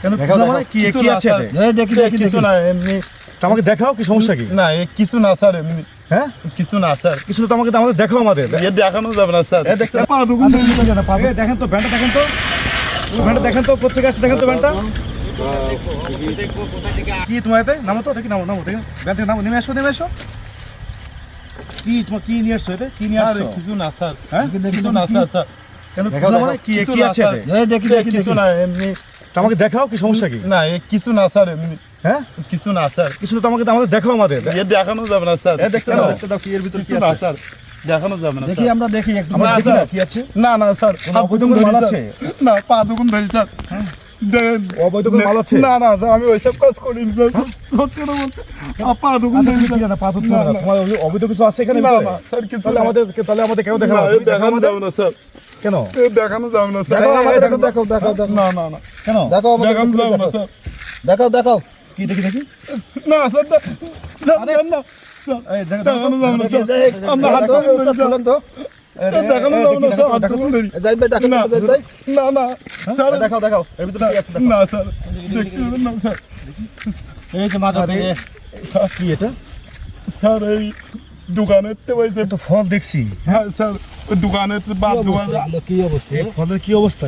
কেন কিছু না মানে কি কি আছে এতে? দেখি কিছু না এমনি। আমাকে দেখাও কি সমস্যা কি? না কিছু না স্যার এমনি। হ্যাঁ কিছু না স্যার। কিছু তো আমাকে দেখাও আমাদের। দেখানো যাবে না স্যার। দেখতে পা দুগুণ দেখেন তো ব্যান্ডটা দেখেন তো। ব্যান্ডটা দেখেন তো কোত্থেকে আসছে দেখেন তো ব্যান্ডটা। কি তোমার এতে নামো তো দেখি নামো দেখেন ব্যান্ড থেকে নামো নেমে এসো। কি তোমার কি নিয়ে আসছো এতে? কি নিয়ে আসছো? কিছু না স্যার। হ্যাঁ কিছু না স্যার স্যার। কেন কিছু না মানে কি কি আছে এতে? দেখি কিছু না এমনি। আমাকে দেখাও কি সমস্যা কি? না কিছু না স্যার এমনি। হ্যাঁ কিছু না স্যার। কিছু তো আমাকে দেখাও আমাদের। দেখানো যাবে না স্যার। দেখতে দাও কি এর ভিতর কি কিছু না আছে? স্যার। দেখানো যাবে না দেখি স্যার। আমরা দেখি একটু আমরা দেখি স্যার। না কি আছে? না স্যার। অবৈধ কোনো মাল আছে? না পা দুগুণ ধরি স্যার। দেন অবৈধ কোনো মাল আছে? না আমি ওইসব কাজ করি না। সত্যি কথা বলতে পা দুগুণ ধরি স্যার। না পা ধরতে হবে না। তোমার অবৈধ কিছু আছে এখানে? না স্যার কিছু তাহলে আমাদের কেন দেখাও? দেখানো যাবে না স্যার। কেন দেখানো যাবে না স্যার। দেখো না কেন দেখো দেখানো যাবে না স্যার। দেখাও কি দেখি না স্যার না এই দেখো দেখানো যাবে না স্যার। আমরা হাত ধরে ধরি স্যার। দেখানো যাবে না স্যার। হাত ধরে ধরি। জাহিদ ভাই দেখেন না স্যার। দেখাও এর ভিতর কি আছে? না স্যার দেখতে পাবেন না স্যার। এই যে মাথা থেকে স্যার কি এটা? স্যার এই দোকানের তো হয়েছে তো ফল দেখছি। হ্যাঁ স্যার ওই দোকানের বাদ দোকান কি অবস্থা এই ফলের কি অবস্থা?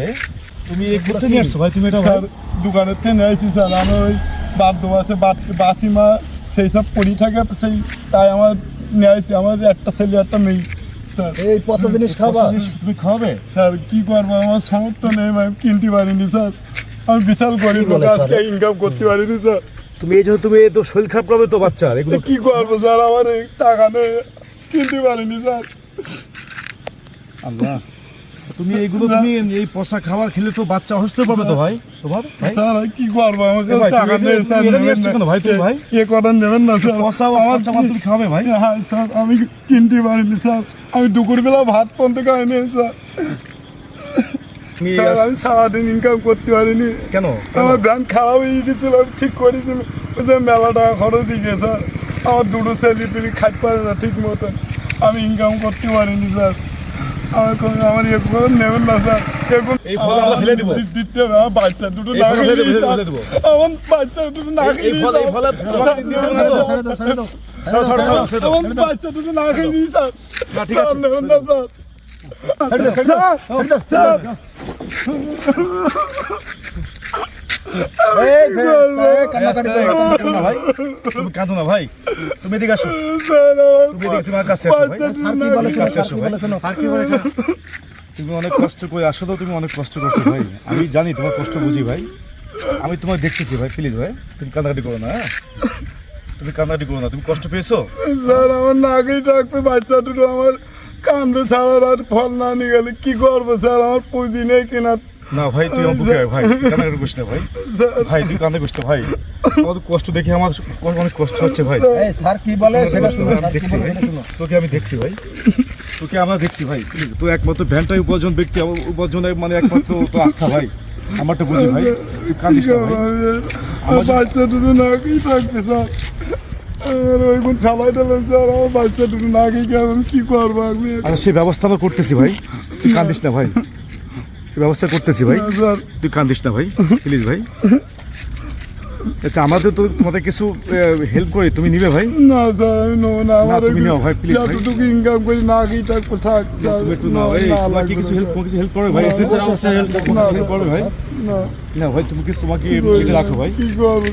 তুমি এই করতে নিয়ে আসছো ভাই? তুমি এটা স্যার দোকানের থেকে নিয়ে আসছি স্যার। আমি ওই বাদ্য আছে বাসিমা সেই সব পড়ি থাকে সেই তাই আমার নিয়ে আসছি। আমার একটা ছেলে একটা মেয়ে স্যার। এই পচা জিনিস খাবা? তুমি খাওয়াবে? স্যার কি করবো আমার সামর্থ্য নেই আমি কিনতে পারিনি স্যার। আমি বিশাল গরিব লোক আজকে ইনকাম করতে পারিনি স্যার। তুমি এই যে তুমি এই তো শরীর খারাপ করবে তো বাচ্চার এগুলো। কি করবো স্যার আমার এই টাকা নেই কিনতে পারিনি স্যার। আল্লাহ তুমি এইগুলো তুমি এই পচা খাবার খেলে তো বাচ্চা অসুস্থ পাবে তো ভাই তোমার ভাই। স্যার আমি কি করবো আমার কাছে ভাই, টাকা তুমি নেই এটা- স্যার। তুমি এটা নিয়ে নেবেন আসছো না। কেন ভাই তুমি ভাই? এ করেন নেবেন না স্যার। পচা আমার বাচ্চা মাল তুমি খাবে ভাই? হ্যাঁ স্যার আমি কিনতে পারিনি স্যার। আমি দুপুরবেলা ভাত পর্যন্ত খাইনি স্যার। তুমি স্যার আমি সারাদিন ইনকাম করতে পারিনি। কেন আমার ব্যাংক খারাপ হয়ে গেছিল আমি ঠিক করেছি ওই যে মেলা টাকা খরচ দিকে স্যার। আমার দুটো ছেলে পেলে খাইতে পারে না ঠিক মতন। আমি ইনকাম করতে পারিনি স্যার। আমার এখন নেবেন না স্যার। এখন এই ফল আমরা ফেলে দিব। দিতে হবে আমার বাচ্চা দুটো এই না ফল খেয়ে ফেলে দিই, স্যার। দেবো। আমার বাচ্চা দুটো না খেয়ে এই দিই, ফল এই স্যার। ফল তোমাকে দিয়ে দেবো না তো? ছেড়ে দাও ছাড়ো, আমার বাচ্চা দুটো না খেয়ে দিই, স্যার। না, ঠিক স্যার, আছে। নেবেন না স্যার। কান্নাকাটি কাঁদো না ভাই, তুমি কাঁদো না ভাই, তুমি এদিকে আসো। স্যার, আমার তুমি এদিকে তোমার কাছে আসো ভাই। বাচ্চা দুটো আর কি না বলেছেন কাছে আসো ভাই। তুমি অনেক কষ্ট করে আসো, তুমি অনেক কষ্ট করছো ভাই। আমি জানি তোমার কষ্ট বুঝি ভাই। আমি তোমার দেখতেছি ভাই, প্লিজ ভাই তুমি কান্নাকাটি করো না। হ্যাঁ তুমি কান্নাকাটি করো না। তুমি কষ্ট পেয়েছো? স্যার আমার নাকেই ডাকবে বাচ্চা দুটো আমার কামড়ে ছাড়ার আর ফল না নিয়ে গেলে কি করবো স্যার? আমার পুঁজি নেই কেনার। না ভাই তুই আমার বুকে আয় ভাই, তুই কান্নাকাটি করিস না ভাই। স্যার ভাই তুই কান্না করিস না ভাই, আমার তো কষ্ট দেখে আমার অনেক কষ্ট হচ্ছে ভাই। এই স্যার কি বলে সেটা শুনো। আমি দেখছি ভাই, তোকে আমি দেখছি ভাই, তোকে আমরা দেখছি ভাই। তো একমাত্র ভ্যানটাই উপার্জন ব্যক্তি, উপার্জনের মানে একমাত্র তো আস্থা ভাই, আমারটা বুঝি ভাই। তুই কান্দিস না ভাই। আমার বাচ্চা দুটো নাকেই থাকবে স্যার। আমার ওইগুন ফেলাই দিলেন স্যার। আমার বাচ্চা দুটো নাকেই আমি কি করবো আমি? আর সেই ব্যবস্থা আমরা করতেছি ভাই, তুই কান্দিস না ভাই, সেই ব্যবস্থা করতেছি ভাই, না, স্যার তুই কান্দিস না ভাই প্লিজ ভাই। আচ্ছা আমাদের তো তোমাদের কিছু হেল্প করি, তুমি নিবে ভাই? না স্যার আমি নেবো না। আমার তুমি নাও ভাই, please ভাই। যতটুকু ইনকাম করি নাকেই থাকবো থাক স্যার। তুমি একটু নাও ভাই, না, তোমার কি লাগবে কিছু না, হেল্প, কিছু হেল্প করবে ভাই? না, হেল্প করবে ভাই? না, না ভাই তুমি কি, তোমাকে এটা রাখো ভাই। কি করবো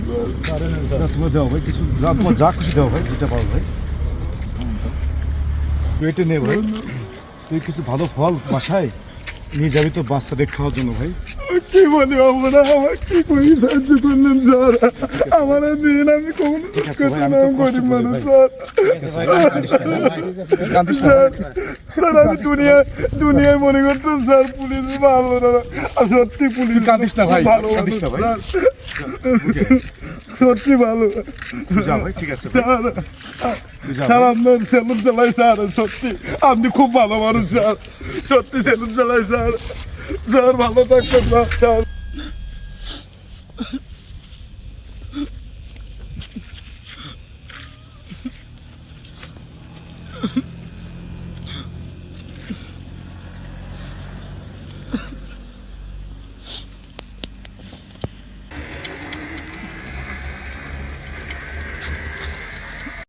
স্যার? না, তুমি দাও ভাই কিছু, তোমার যা খুশি দাও ভাই, দিতে পারো ভাই। তুই এটা নে ভাই, তুই কিছু ভালো ফল বাসায় নিয়ে যাবি তো বাচ্চাদের খাওয়ার জন্য ভাই। কি বলি আমরা আমার কি করি সাহায্য করলেন স্যার? আমার দিন আমি কখনো ঠিক আছে ভাই, আমি তো করতে কষ্ট গরিব করি মানুষ ভাই। স্যার। কান্দিস না ভাই। স্যার আমি দুনিয়ায় মনে করতাম স্যার পুলিশ ভালো না। আর সত্যি পুলিশ কাঁদিস না ভাই, ভালো কাঁদিস না ভাই। স্যার। সত্যি ভালো তুই যা ভাই, ঠিক আছে ভাই, স্যার। তুই যা স্যার ভাই। আপনার সেলুন চালাই স্যার। সত্যি আপনি খুব ভালো মানুষ স্যার। সত্যি সেলুন চালাই স্যার। স্যার ভালো থাকবেন না স্যার।